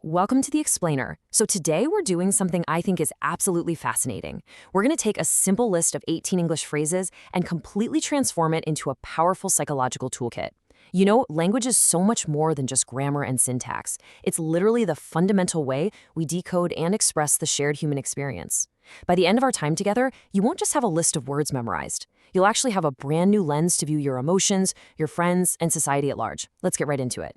welcome to the Explainer. So today we're doing something I think is absolutely fascinating. We're going to take a simple list of 18 English phrases and completely transform it into a powerful psychological toolkit. You know, language is so much more than just grammar and syntax. It's literally the fundamental way we decode and express the shared human experience. By the end of our time together, you won't just have a list of words memorized. You'll actually have a brand new lens to view your emotions, your friends, and society at large. Let's get right into it.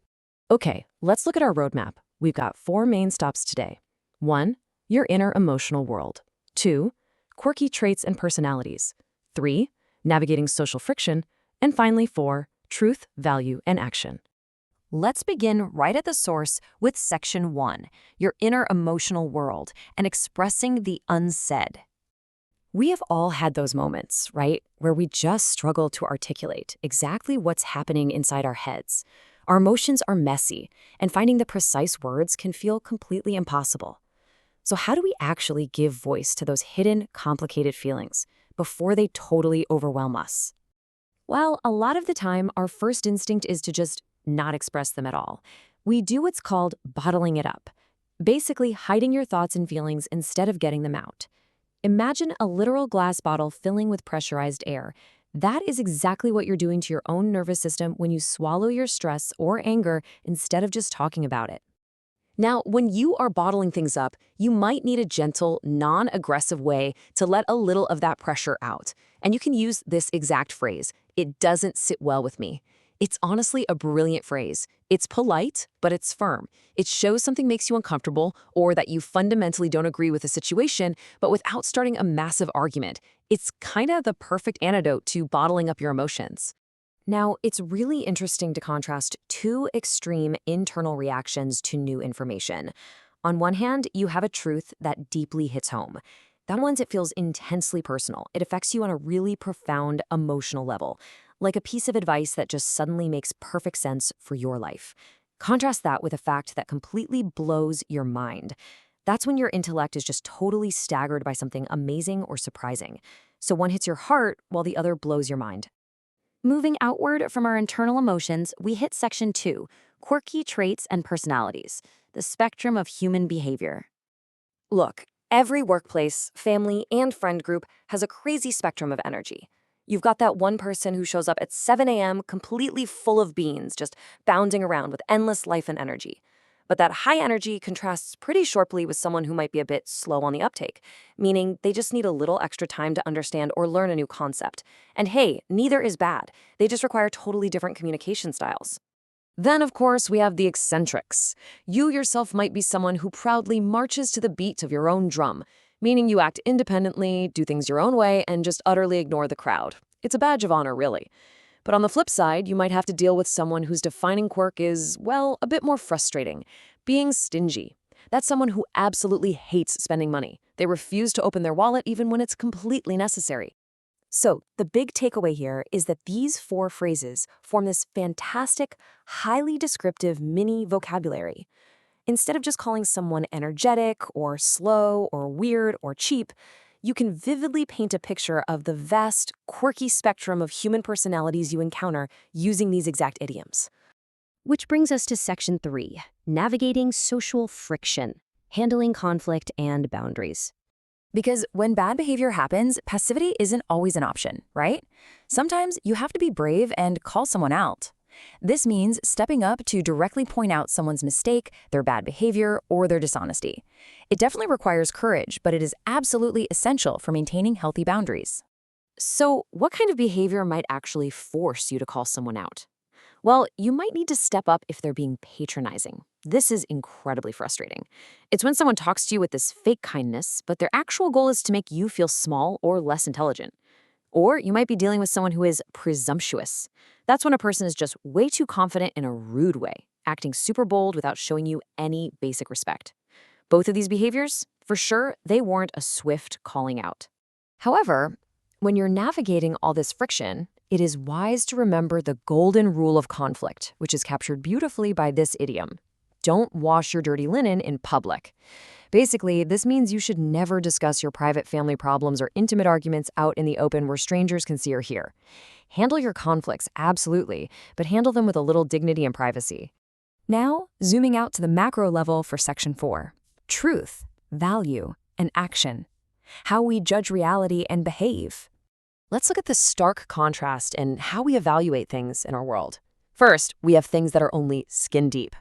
Okay, let's look at our roadmap. We've got 4 main stops today. 1. Your inner emotional world. 2. Quirky traits and personalities. 3. Navigating social friction. And finally, 4. Truth, value, and action. Let's begin right at the source with Section 1, your inner emotional world, and expressing the unsaid. We have all had those moments, right, where we just struggle to articulate exactly what's happening inside our heads. Our emotions are messy, and finding the precise words can feel completely impossible. So how do we actually give voice to those hidden, complicated feelings before they totally overwhelm us? Well, a lot of the time, our first instinct is to just not express them at all. We do what's called bottling it up, basically hiding your thoughts and feelings instead of getting them out. Imagine a literal glass bottle filling with pressurized air. That is exactly what you're doing to your own nervous system when you swallow your stress or anger instead of just talking about it. Now, when you are bottling things up, you might need a gentle, non-aggressive way to let a little of that pressure out. And you can use this exact phrase, "It doesn't sit well with me." It's honestly a brilliant phrase. It's polite, but it's firm. It shows something makes you uncomfortable or that you fundamentally don't agree with the situation, but without starting a massive argument. It's kind of the perfect antidote to bottling up your emotions. Now, it's really interesting to contrast 2 extreme internal reactions to new information. On one hand, you have a truth that deeply hits home. That means it feels intensely personal. It affects you on a really profound emotional level, like a piece of advice that just suddenly makes perfect sense for your life. Contrast that with a fact that completely blows your mind. That's when your intellect is just totally staggered by something amazing or surprising. So one hits your heart while the other blows your mind. Moving outward from our internal emotions, we hit Section 2, quirky traits and personalities, the spectrum of human behavior. Look, every workplace, family, and friend group has a crazy spectrum of energy. You've got that one person who shows up at 7 a.m. completely full of beans, just bounding around with endless life and energy. But that high energy contrasts pretty sharply with someone who might be a bit slow on the uptake, meaning they just need a little extra time to understand or learn a new concept. And hey, neither is bad. They just require totally different communication styles. Then, of course, we have the eccentrics. You yourself might be someone who proudly marches to the beat of your own drum, meaning you act independently, do things your own way, and just utterly ignore the crowd. It's a badge of honor, really. But on the flip side, you might have to deal with someone whose defining quirk is, well, a bit more frustrating, being stingy. That's someone who absolutely hates spending money. They refuse to open their wallet even when it's completely necessary. So, the big takeaway here is that these 4 phrases form this fantastic, highly descriptive mini vocabulary. Instead of just calling someone energetic or slow or weird or cheap, you can vividly paint a picture of the vast, quirky spectrum of human personalities you encounter using these exact idioms. Which brings us to Section 3, navigating social friction, handling conflict and boundaries. Because when bad behavior happens, passivity isn't always an option, right? Sometimes you have to be brave and call someone out. This means stepping up to directly point out someone's mistake, their bad behavior, or their dishonesty. It definitely requires courage, but it is absolutely essential for maintaining healthy boundaries. So, what kind of behavior might actually force you to call someone out? Well, you might need to step up if they're being patronizing. This is incredibly frustrating. It's when someone talks to you with this fake kindness, but their actual goal is to make you feel small or less intelligent. Or you might be dealing with someone who is presumptuous. That's when a person is just way too confident in a rude way, acting super bold without showing you any basic respect. Both of these behaviors, for sure, they warrant a swift calling out. However, when you're navigating all this friction, it is wise to remember the golden rule of conflict, which is captured beautifully by this idiom. Don't wash your dirty linen in public. Basically, this means you should never discuss your private family problems or intimate arguments out in the open where strangers can see or hear. Handle your conflicts, absolutely, but handle them with a little dignity and privacy. Now, zooming out to the macro level for Section 4. Truth, value, and action. How we judge reality and behave. Let's look at the stark contrast in how we evaluate things in our world. First, we have things that are only skin deep.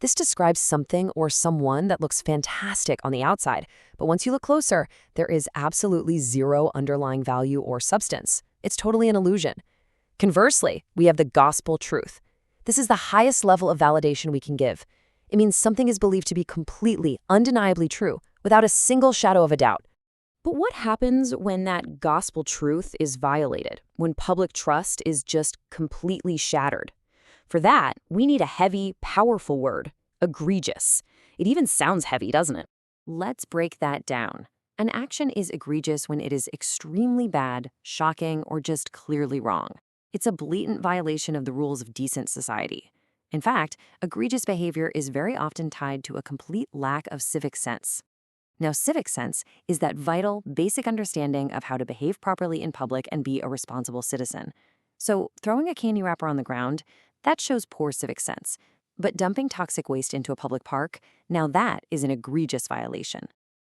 This describes something or someone that looks fantastic on the outside, but once you look closer, there is absolutely zero underlying value or substance. It's totally an illusion. Conversely, we have the gospel truth. This is the highest level of validation we can give. It means something is believed to be completely, undeniably true, without a single shadow of a doubt. But what happens when that gospel truth is violated, when public trust is just completely shattered? For that, we need a heavy, powerful word, egregious. It even sounds heavy, doesn't it? Let's break that down. An action is egregious when it is extremely bad, shocking, or just clearly wrong. It's a blatant violation of the rules of decent society. In fact, egregious behavior is very often tied to a complete lack of civic sense. Now, civic sense is that vital, basic understanding of how to behave properly in public and be a responsible citizen. So, throwing a candy wrapper on the ground, that shows poor civic sense. But dumping toxic waste into a public park, now that is an egregious violation.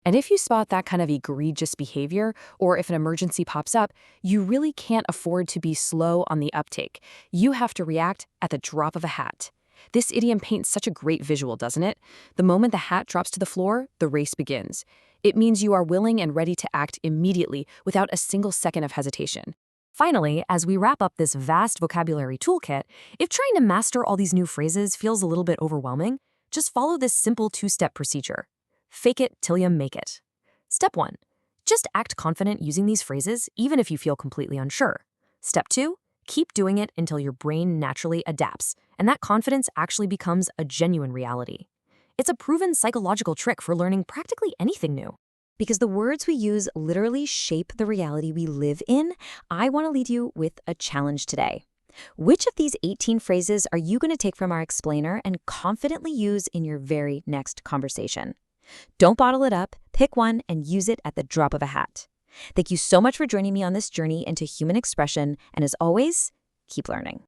And if you spot that kind of egregious behavior, or if an emergency pops up, you really can't afford to be slow on the uptake. You have to react at the drop of a hat. This idiom paints such a great visual, doesn't it? The moment the hat drops to the floor, the race begins. It means you are willing and ready to act immediately without a single second of hesitation. Finally, as we wrap up this vast vocabulary toolkit, if trying to master all these new phrases feels a little bit overwhelming, just follow this simple two-step procedure. Fake it till you make it. Step 1. Just act confident using these phrases, even if you feel completely unsure. Step 2. Keep doing it until your brain naturally adapts, and that confidence actually becomes a genuine reality. It's a proven psychological trick for learning practically anything new. Because the words we use literally shape the reality we live in, I want to leave you with a challenge today. Which of these 18 phrases are you going to take from our explainer and confidently use in your very next conversation? Don't bottle it up, pick one, and use it at the drop of a hat. Thank you so much for joining me on this journey into human expression, and as always, keep learning.